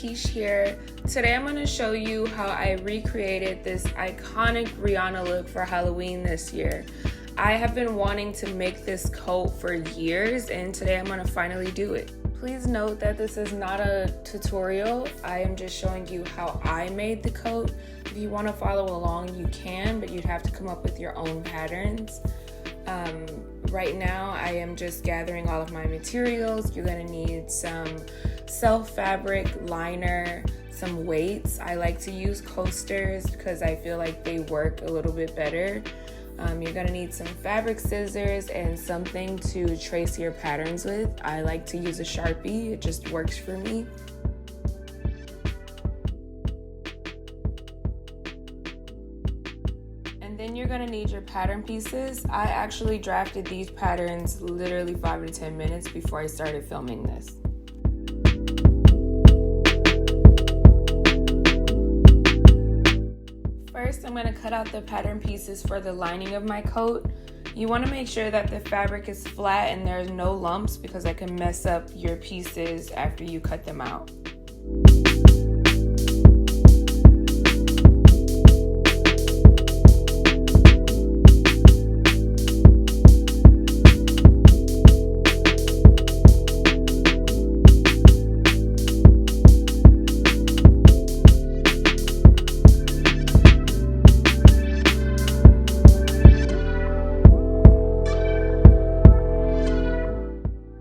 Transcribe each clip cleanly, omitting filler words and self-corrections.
XOKEESH here. Today I'm going to show you how I recreated this iconic Rihanna look for Halloween this year. I have been wanting to make this coat for years and today I'm going to finally do it. Please note that this is not a tutorial. I am just showing you how I made the coat. If you want to follow along, you can, but you'd have to come up with your own patterns. Right now I am just gathering all of my materials. You're going to need some self fabric, liner, some weights. I like to use coasters because I feel like they work a little bit better. You're going to need some fabric scissors and something to trace your patterns with. I like to use a Sharpie, it just works for me. And then you're going to need your pattern pieces. I actually drafted these patterns literally 5 to 10 minutes before I started filming this. First, I'm going to cut out the pattern pieces for the lining of my coat. You want to make sure that the fabric is flat and there's no lumps because that can mess up your pieces after you cut them out.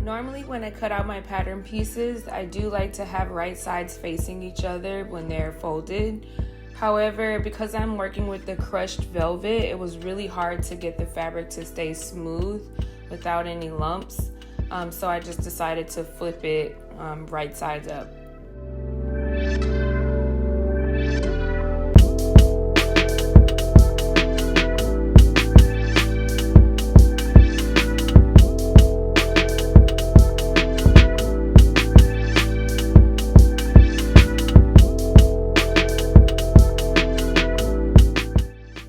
Normally when I cut out my pattern pieces, I do like to have right sides facing each other when they're folded. However, because I'm working with the crushed velvet, it was really hard to get the fabric to stay smooth without any lumps. So I just decided to flip it right sides up.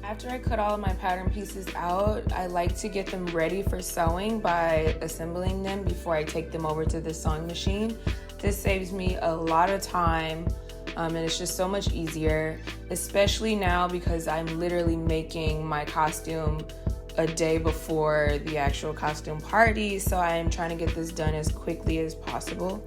After I cut all of my pattern pieces out, I like to get them ready for sewing by assembling them before I take them over to the sewing machine. This saves me a lot of time and it's just so much easier, especially now because I'm literally making my costume a day before the actual costume party, so I am trying to get this done as quickly as possible.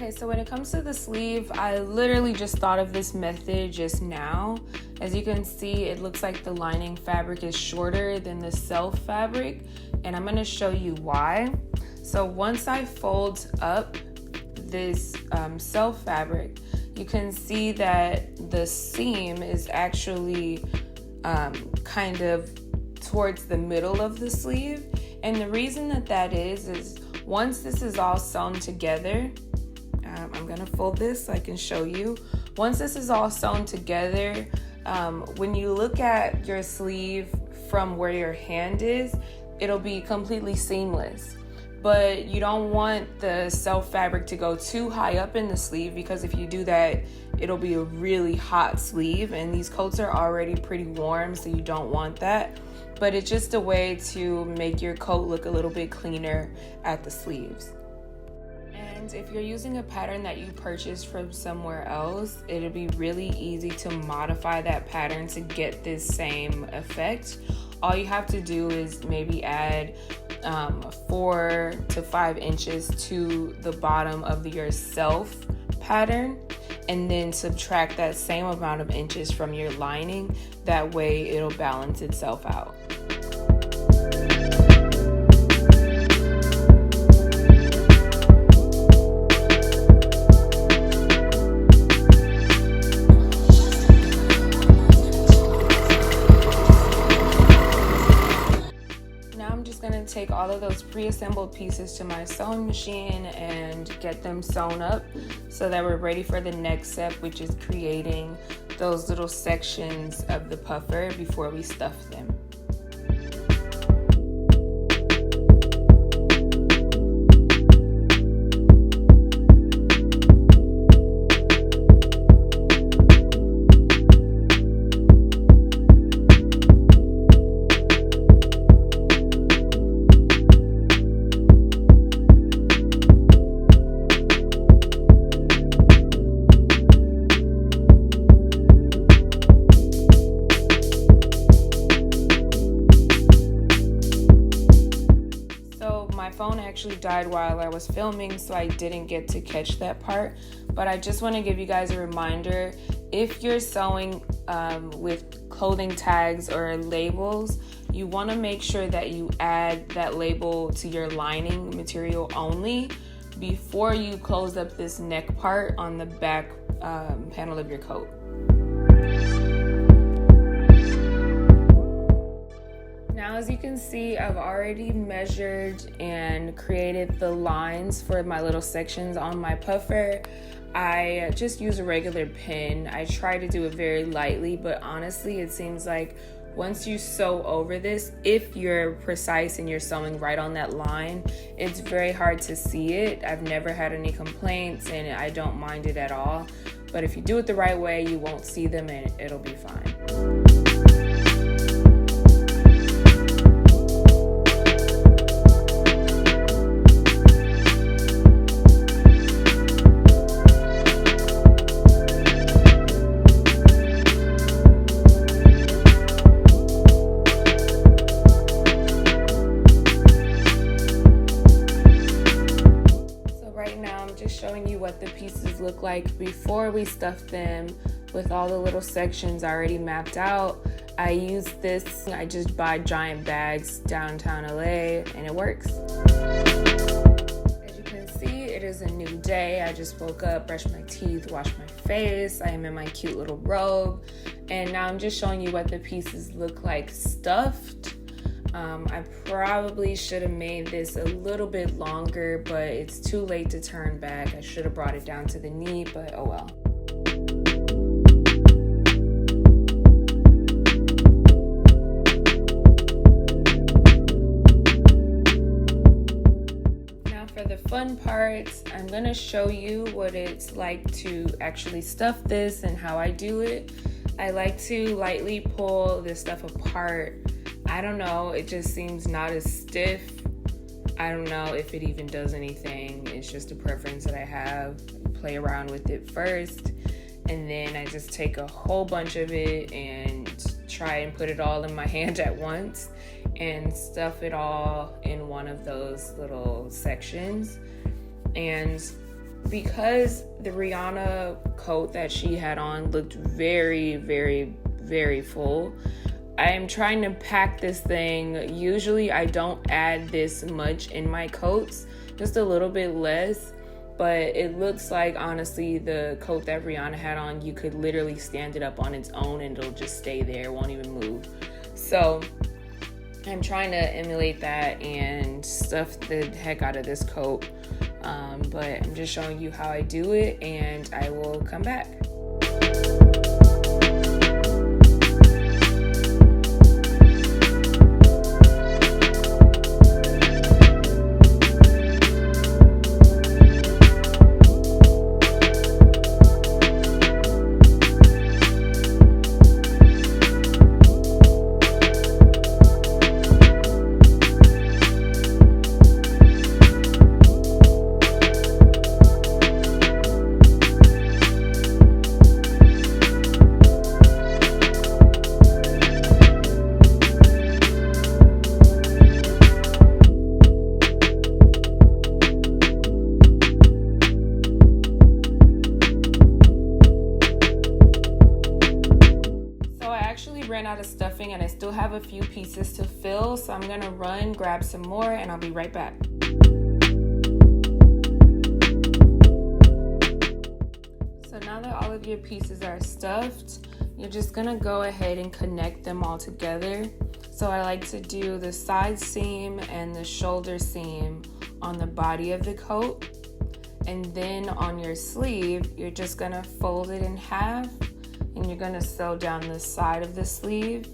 Okay, so when it comes to the sleeve, I literally just thought of this method just now. As you can see, it looks like the lining fabric is shorter than the self fabric, and I'm going to show you why. So once I fold up this self fabric, you can see that the seam is actually kind of towards the middle of the sleeve. And the reason that is once this is all sewn together, I'm gonna fold this so I can show you. Once this is all sewn together, when you look at your sleeve from where your hand is, it'll be completely seamless. But you don't want the self fabric to go too high up in the sleeve because if you do that, it'll be a really hot sleeve, and these coats are already pretty warm, so you don't want that. But it's just a way to make your coat look a little bit cleaner at the sleeves. And if you're using a pattern that you purchased from somewhere else, it'll be really easy to modify that pattern to get this same effect. All you have to do is maybe add 4 to 5 inches to the bottom of your self pattern and then subtract that same amount of inches from your lining. That way it'll balance itself out. Take all of those pre-assembled pieces to my sewing machine and get them sewn up so that we're ready for the next step, which is creating those little sections of the puffer before we stuff them. My phone actually died while I was filming, so I didn't get to catch that part, but I just want to give you guys a reminder: if you're sewing with clothing tags or labels, you want to make sure that you add that label to your lining material only before you close up this neck part on the back panel of your coat. Now, as you can see, I've already measured and created the lines for my little sections on my puffer. I just use a regular pin. I try to do it very lightly, but honestly, it seems like once you sew over this, if you're precise and you're sewing right on that line, it's very hard to see it. I've never had any complaints and I don't mind it at all. But if you do it the right way, you won't see them and it'll be fine. Showing you what the pieces look like before we stuff them with all the little sections already mapped out. I use this, I just buy giant bags downtown LA and it works. As you can see, it is a new day. I just woke up, brushed my teeth, washed my face. I am in my cute little robe, and now I'm just showing you what the pieces look like stuffed. I probably should have made this a little bit longer, but it's too late to turn back. I should have brought it down to the knee, but oh well. Now for the fun parts, I'm gonna show you what it's like to actually stuff this and how I do it. I like to lightly pull this stuff apart. I don't know, it just seems not as stiff. I don't know if it even does anything. It's just a preference that I have. Play around with it first, and then I just take a whole bunch of it and try and put it all in my hand at once and stuff it all in one of those little sections. And because the Rihanna coat that she had on looked very, very, very full, I am trying to pack this thing. Usually I don't add this much in my coats, just a little bit less, but it looks like, honestly, the coat that Rihanna had on, you could literally stand it up on its own and it'll just stay there, it won't even move. So I'm trying to emulate that and stuff the heck out of this coat, but I'm just showing you how I do it, and I will come back. Ran out of stuffing and I still have a few pieces to fill, so I'm gonna run, grab some more, and I'll be right back. So now that all of your pieces are stuffed, you're just gonna go ahead and connect them all together. So I like to do the side seam and the shoulder seam on the body of the coat, and then on your sleeve you're just gonna fold it in half and you're gonna sew down the side of the sleeve.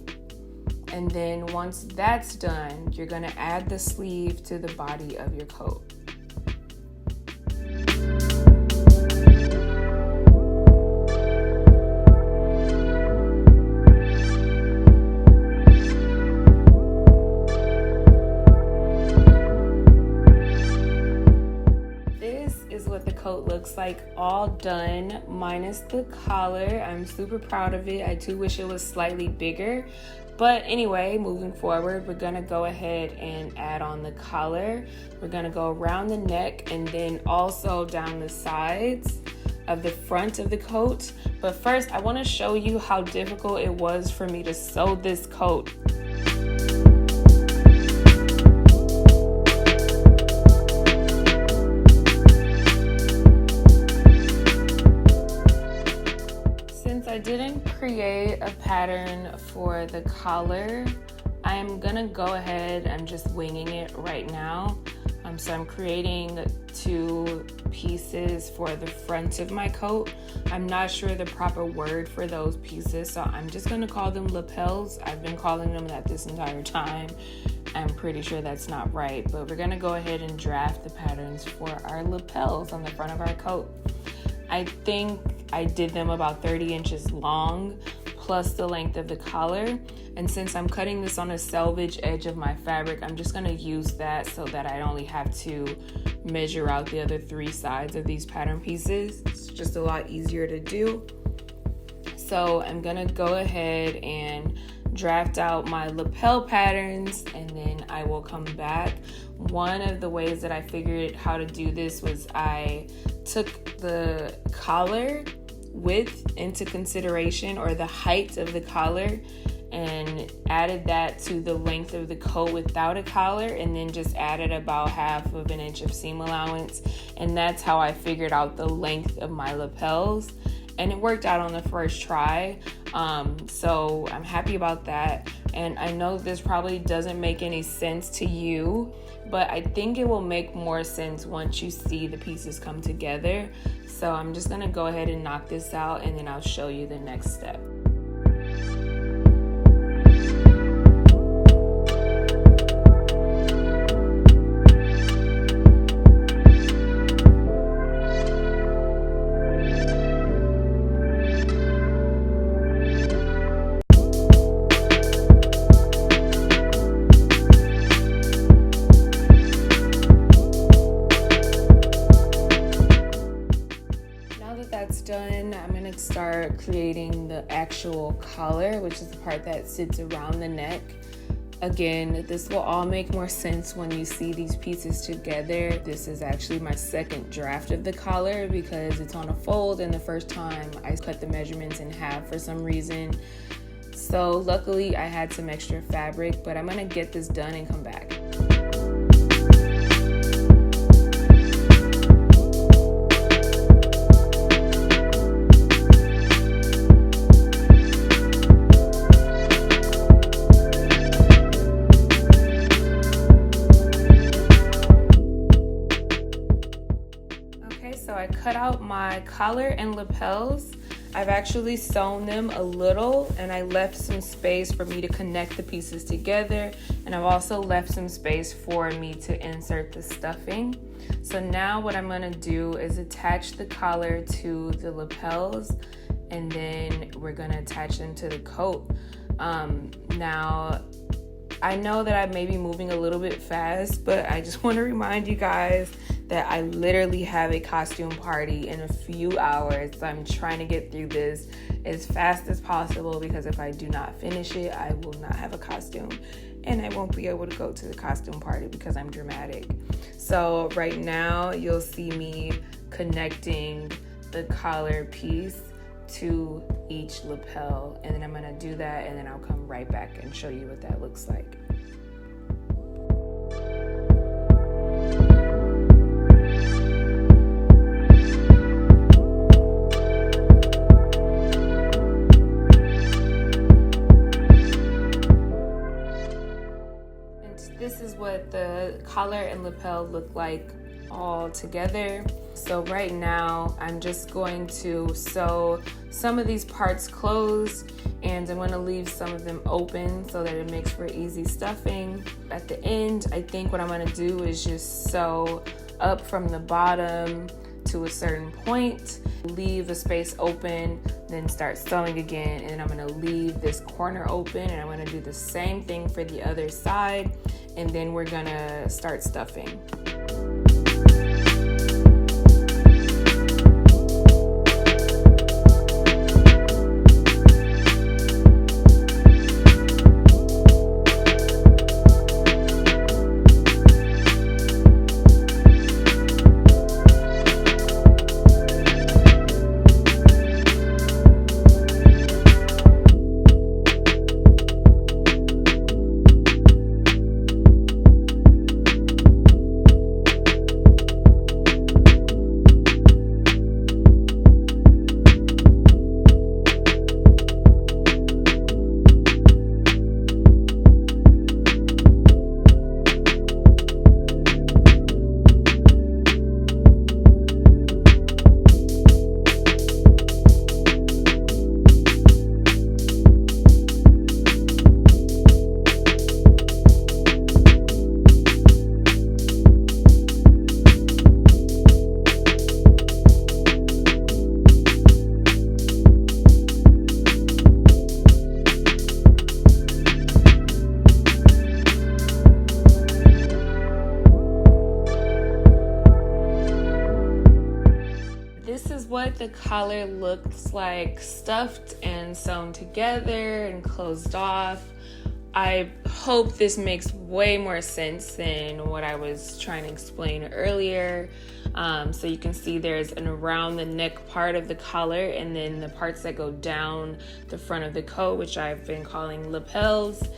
And then once that's done, you're gonna add the sleeve to the body of your coat. Coat looks like all done minus the collar. I'm super proud of it. I do wish it was slightly bigger, but anyway, moving forward, we're gonna go ahead and add on the collar. We're gonna go around the neck and then also down the sides of the front of the coat. But first, I want to show you how difficult it was for me to sew this coat. I didn't create a pattern for the collar. I am gonna go ahead, I'm just winging it right now. So I'm creating 2 pieces for the front of my coat. I'm not sure the proper word for those pieces, so I'm just gonna call them lapels. I've been calling them that this entire time. I'm pretty sure that's not right, but we're gonna go ahead and draft the patterns for our lapels on the front of our coat. I think I did them about 30 inches long, plus the length of the collar. And since I'm cutting this on a selvage edge of my fabric, I'm just gonna use that so that I only have to measure out the other 3 sides of these pattern pieces. It's just a lot easier to do. So I'm gonna go ahead and draft out my lapel patterns, and then I will come back. One of the ways that I figured how to do this was I took the collar width into consideration, or the height of the collar, and added that to the length of the coat without a collar, and then just added about 1/2 inch of seam allowance. And that's how I figured out the length of my lapels, and it worked out on the first try. So I'm happy about that. And I know this probably doesn't make any sense to you, but I think it will make more sense once you see the pieces come together. So I'm just gonna go ahead and knock this out, and then I'll show you the next step. Done, I'm going to start creating the actual collar, which is the part that sits around the neck. Again, this will all make more sense when you see these pieces together. This is actually my second draft of the collar because it's on a fold, and the first time I cut the measurements in half for some reason. So luckily I had some extra fabric, but I'm going to get this done and come back. So I cut out my collar and lapels. I've actually sewn them a little, and I left some space for me to connect the pieces together, and I've also left some space for me to insert the stuffing. So now what I'm gonna do is attach the collar to the lapels, and then we're gonna attach them to the coat. Now I know that I may be moving a little bit fast, but I just want to remind you guys that I literally have a costume party in a few hours. So I'm trying to get through this as fast as possible, because if I do not finish it, I will not have a costume, and I won't be able to go to the costume party because I'm dramatic. So right now you'll see me connecting the collar piece to each lapel, and then I'm gonna do that, and then I'll come right back and show you what that looks like. And this is what the collar and lapel look like all together. So right now I'm just going to sew some of these parts closed, and I'm going to leave some of them open so that it makes for easy stuffing. At the end, I think what I'm going to do is just sew up from the bottom to a certain point, leave a space open, then start sewing again, and I'm going to leave this corner open, and I'm going to do the same thing for the other side, and then we're going to start stuffing. What the collar looks like stuffed and sewn together and closed off. I hope this makes way more sense than what I was trying to explain earlier. So you can see there's an around the neck part of the collar, and then the parts that go down the front of the coat, which I've been calling lapels.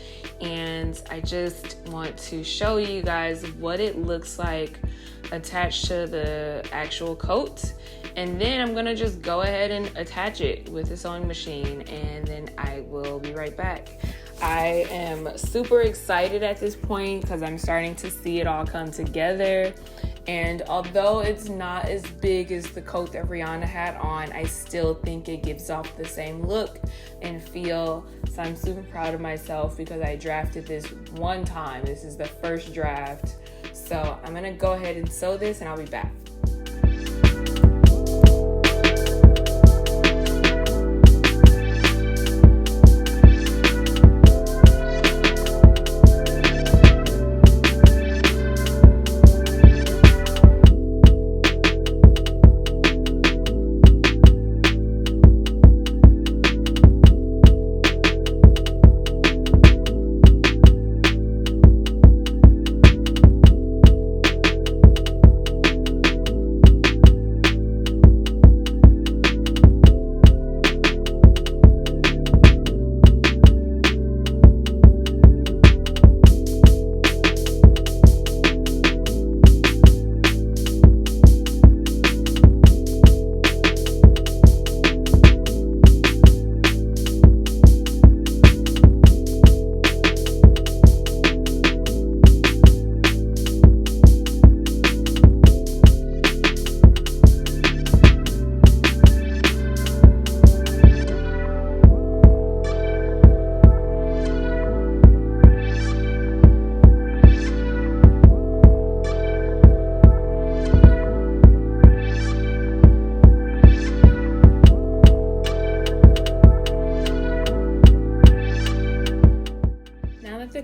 And I just want to show you guys what it looks like attached to the actual coat. And then I'm gonna just go ahead and attach it with the sewing machine, and then I will be right back. I am super excited at this point because I'm starting to see it all come together. And although it's not as big as the coat that Rihanna had on, I still think it gives off the same look and feel. So I'm super proud of myself because I drafted this one time. This is the first draft. So I'm gonna go ahead and sew this, and I'll be back.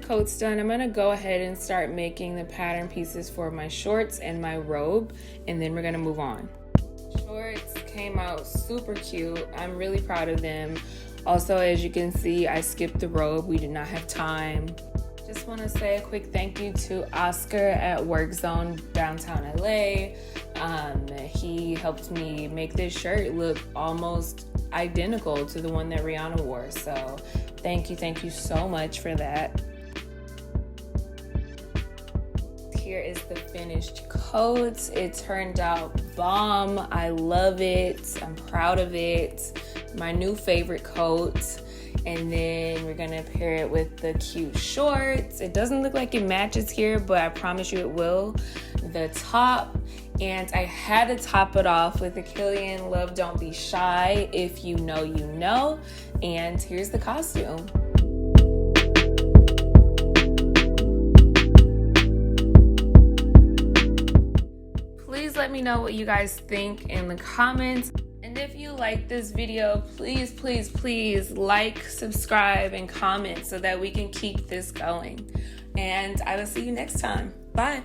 Coat's done, I'm gonna go ahead and start making the pattern pieces for my shorts and my robe, and then we're gonna move on. Shorts came out super cute. I'm really proud of them. Also, as you can see, I skipped the robe. We did not have time. Just want to say a quick thank you to Oscar at Work Zone downtown LA. He helped me make this shirt look almost identical to the one that Rihanna wore. So thank you so much for that. Here is the finished coat. It turned out bomb. I love it. I'm proud of it. My new favorite coat. And then we're gonna pair it with the cute shorts. It doesn't look like it matches here, but I promise you it will. the top, and I had to top it off with the Killian Love Don't Be Shy, If You Know You Know. And here's the costume. Please let me know what you guys think in the comments. And if you like this video, please, please, please like, subscribe, and comment so that we can keep this going. And I will see you next time. Bye.